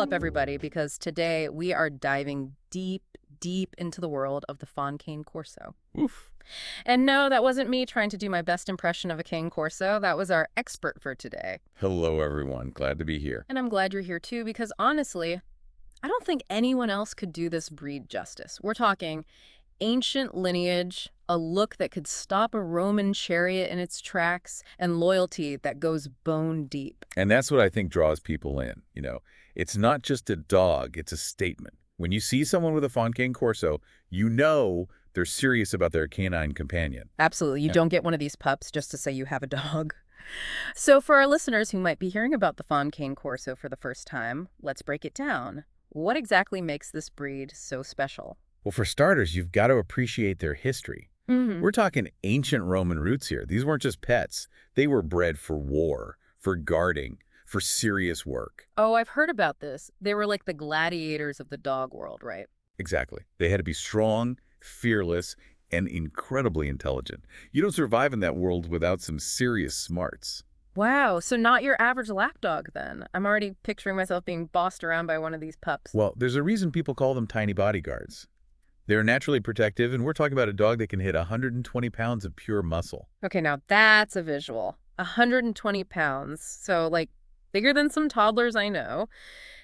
up, everybody, because today we are diving deep, deep into the world of the Fawn Cane Corso. Oof. And no, that wasn't me trying to do my best impression of a Cane Corso. That was our expert for today. Hello, everyone. Glad to be here. And I'm glad you're here too, because honestly, I don't think anyone else could do this breed justice. We're talking ancient lineage, a look that could stop a Roman chariot in its tracks, and loyalty that goes bone deep. And that's what I think draws people in. It's not just a dog, it's a statement. When you see someone with a Fawn Cane Corso, you know they're serious about their canine companion. Absolutely. You Yeah. don't get one of these pups just to say you have a dog. So for our listeners who might be hearing about the Fawn Cane Corso for the first time, let's break it down. What exactly makes this breed so special? Well, for starters, you've got to appreciate their history. We're talking ancient Roman roots here. These weren't just pets. They were bred for war, for guarding, for serious work. Oh, I've heard about this. They were like the gladiators of the dog world, right? Exactly. They had to be strong, fearless, and incredibly intelligent. You don't survive in that world without some serious smarts. Wow, so not your average lapdog then. I'm already picturing myself being bossed around by one of these pups. Well, there's a reason people call them tiny bodyguards. They're naturally protective, and we're talking about a dog that can hit 120 pounds of pure muscle. Okay, now that's a visual. 120 pounds, so like bigger than some toddlers I know.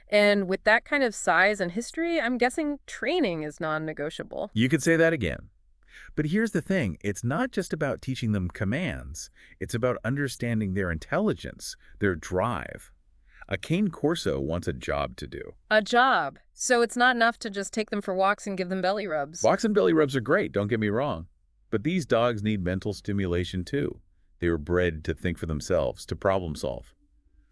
And with that kind of size and history, I'm guessing training is non-negotiable. You could say that again. But here's the thing. It's not just about teaching them commands. It's about understanding their intelligence, their drive. A Cane Corso wants a job to do. A job. So it's not enough to just take them for walks and give them belly rubs. Walks and belly rubs are great, don't get me wrong. But these dogs need mental stimulation too. They were bred to think for themselves, to problem solve.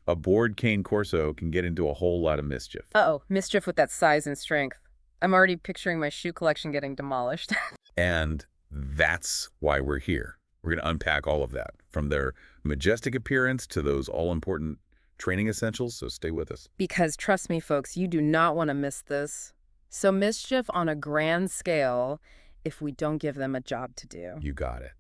A bored Cane Corso can get into a whole lot of mischief. Uh-oh, mischief with that size and strength. I'm already picturing my shoe collection getting demolished. And that's why we're here. We're going to unpack all of that, from their majestic appearance to those all-important training essentials, so stay with us. Because trust me, folks, you do not want to miss this. So mischief on a grand scale if we don't give them a job to do. You got it.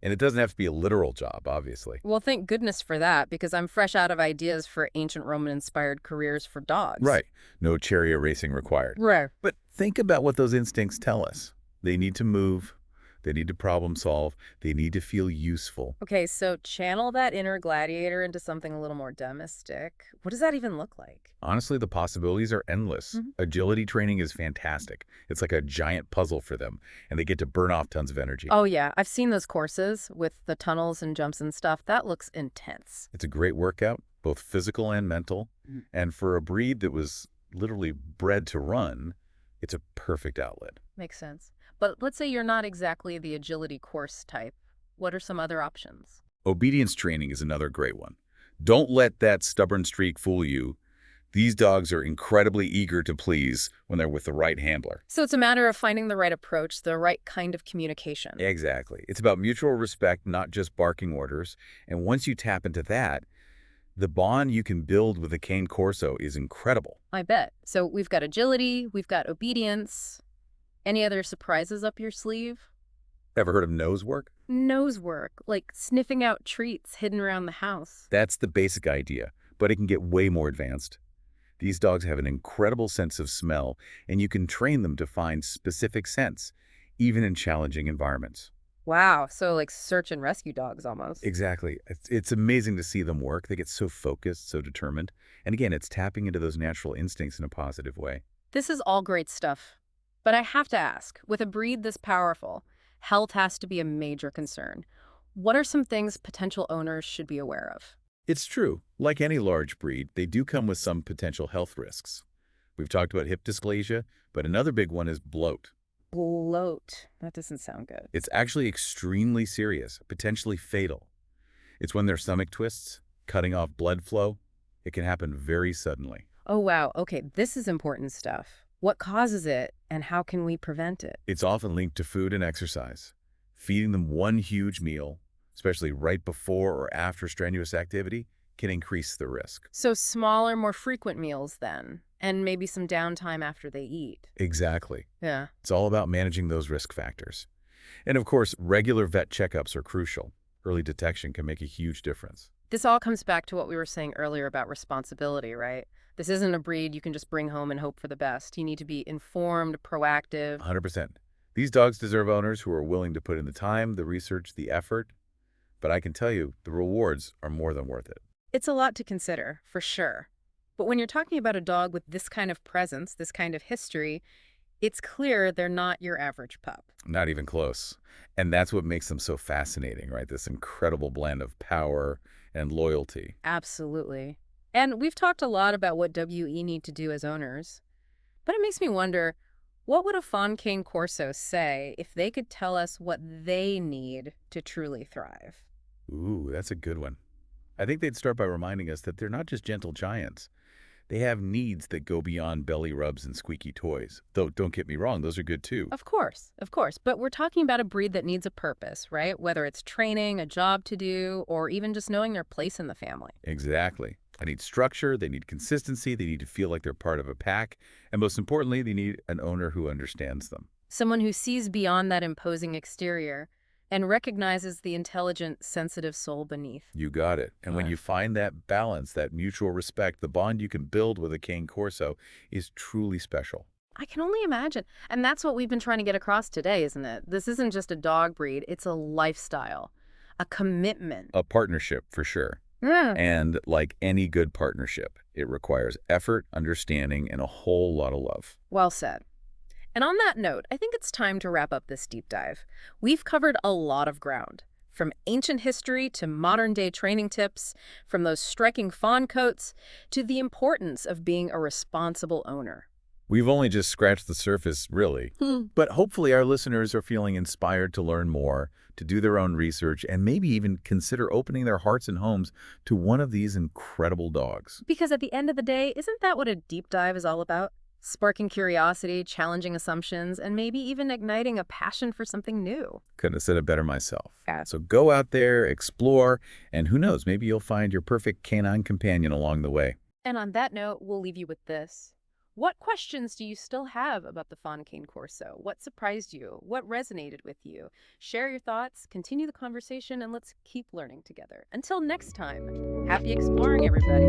And it doesn't have to be a literal job, obviously. Well, thank goodness for that, because I'm fresh out of ideas for ancient Roman-inspired careers for dogs. Right. No chariot racing required. Right. But think about what those instincts tell us. They need to move. They need to problem solve. They need to feel useful. Okay, so channel that inner gladiator into something a little more domestic. What does that even look like? Honestly, the possibilities are endless. Agility training is fantastic. It's like a giant puzzle for them, and they get to burn off tons of energy. Oh, yeah. I've seen those courses with the tunnels and jumps and stuff. That looks intense. It's a great workout, both physical and mental. And for a breed that was literally bred to run, it's a perfect outlet. Makes sense. But let's say you're not exactly the agility course type. What are some other options? Obedience training is another great one. Don't let that stubborn streak fool you. These dogs are incredibly eager to please when they're with the right handler. So it's a matter of finding the right approach, the right kind of communication. Exactly. It's about mutual respect, not just barking orders. And once you tap into that, the bond you can build with a Cane Corso is incredible. I bet. So we've got agility, we've got obedience. Any other surprises up your sleeve? Ever heard of nose work? Nose work, like sniffing out treats hidden around the house. That's the basic idea, but it can get way more advanced. These dogs have an incredible sense of smell, and you can train them to find specific scents, even in challenging environments. Wow, so like search and rescue dogs almost. Exactly. It's amazing to see them work. They get so focused, so determined. And again, it's tapping into those natural instincts in a positive way. This is all great stuff. But I have to ask, with a breed this powerful, health has to be a major concern. What are some things potential owners should be aware of? It's true. Like any large breed, they do come with some potential health risks. We've talked about hip dysplasia, but another big one is bloat. Bloat. That doesn't sound good. It's actually extremely serious, potentially fatal. It's when their stomach twists, cutting off blood flow. It can happen very suddenly. Oh, wow. Okay, this is important stuff. What causes it, and how can we prevent it? It's often linked to food and exercise. Feeding them one huge meal, especially right before or after strenuous activity, can increase the risk. So smaller, more frequent meals then, and maybe some downtime after they eat. Exactly. Yeah. It's all about managing those risk factors. And of course, regular vet checkups are crucial. Early detection can make a huge difference. This all comes back to what we were saying earlier about responsibility, right? This isn't a breed you can just bring home and hope for the best. You need to be informed, proactive. 100%. These dogs deserve owners who are willing to put in the time, the research, the effort. But I can tell you, the rewards are more than worth it. It's a lot to consider, for sure. But when you're talking about a dog with this kind of presence, this kind of history, it's clear they're not your average pup. Not even close. And that's what makes them so fascinating, right? This incredible blend of power and loyalty. Absolutely. And we've talked a lot about what WE need to do as owners. But it makes me wonder, what would a Fawn Cane Corso say if they could tell us what they need to truly thrive? Ooh, that's a good one. I think they'd start by reminding us that they're not just gentle giants. They have needs that go beyond belly rubs and squeaky toys. Though, don't get me wrong, those are good too. Of course, of course. But we're talking about a breed that needs a purpose, right? Whether it's training, a job to do, or even just knowing their place in the family. Exactly. They need structure, they need consistency, they need to feel like they're part of a pack, and most importantly, they need an owner who understands them. Someone who sees beyond that imposing exterior and recognizes the intelligent, sensitive soul beneath. You got it. And when Right. you find that balance, that mutual respect, the bond you can build with a Cane Corso is truly special. I can only imagine. And that's what we've been trying to get across today, isn't it? This isn't just a dog breed, it's a lifestyle, a commitment. A partnership, for sure. Yeah. And like any good partnership, it requires effort, understanding, and a whole lot of love. Well said. And on that note, I think it's time to wrap up this deep dive. We've covered a lot of ground, from ancient history to modern-day training tips, from those striking fawn coats to the importance of being a responsible owner. We've only just scratched the surface, really. But hopefully our listeners are feeling inspired to learn more, to do their own research, and maybe even consider opening their hearts and homes to one of these incredible dogs. Because at the end of the day, isn't that what a deep dive is all about? Sparking curiosity, challenging assumptions, and maybe even igniting a passion for something new. Couldn't have said it better myself. Yeah. So go out there, explore, and who knows, maybe you'll find your perfect canine companion along the way. And on that note, we'll leave you with this. What questions do you still have about the Fawn Cane Corso? What surprised you? What resonated with you? Share your thoughts, continue the conversation, and let's keep learning together. Until next time, happy exploring, everybody.